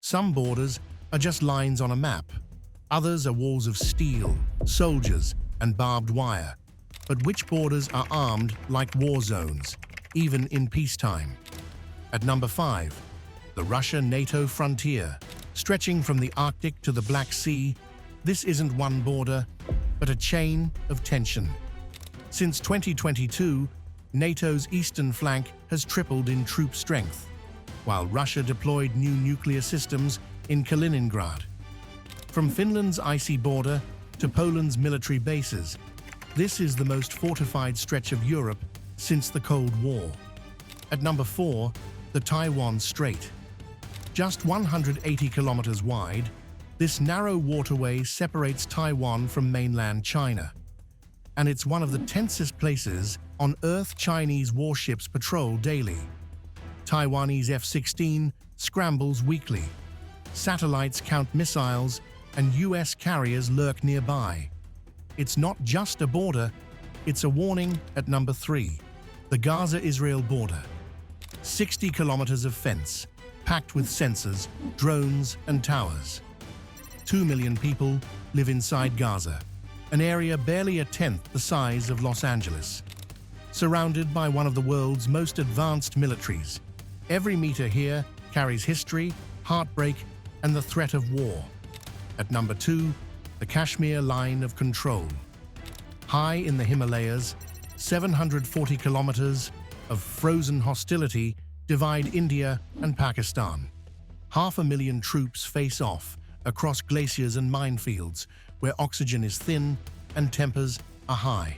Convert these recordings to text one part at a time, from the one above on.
Some borders are just lines on a map. Others are walls of steel, soldiers, and barbed wire. But which borders are armed like war zones, even in peacetime? At number 5, the Russia-NATO frontier. Stretching from the Arctic to the Black Sea, this isn't one border, but a chain of tension. Since 2022, NATO's eastern flank has tripled in troop strength, while Russia deployed new nuclear systems in Kaliningrad. From Finland's icy border to Poland's military bases, this is the most fortified stretch of Europe since the Cold War. At number 4, the Taiwan Strait. Just 180 kilometers wide, this narrow waterway separates Taiwan from mainland China. And it's one of the tensest places on Earth. Chinese warships patrol daily. Taiwanese F-16 scrambles weekly. Satellites count missiles, and US carriers lurk nearby. It's not just a border, it's a warning. At number 3, the Gaza-Israel border. 60 kilometers of fence, packed with sensors, drones, and towers. 2 million people live inside Gaza, an area barely a tenth the size of Los Angeles. Surrounded by one of the world's most advanced militaries, every meter here carries history, heartbreak, and the threat of war. At number 2, the Kashmir line of control. High in the Himalayas, 740 kilometers of frozen hostility divide India and Pakistan. 500,000 troops face off across glaciers and minefields where oxygen is thin and tempers are high.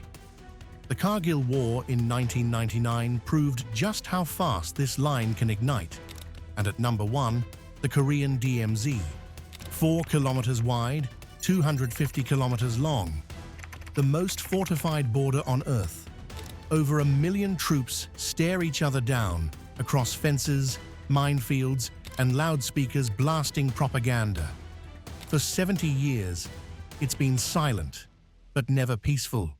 The Kargil War in 1999 proved just how fast this line can ignite. And at number 1, the Korean DMZ. 4 kilometers wide, 250 kilometers long. The most fortified border on Earth. Over 1 million troops stare each other down across fences, minefields, and loudspeakers blasting propaganda. For 70 years, it's been silent, but never peaceful.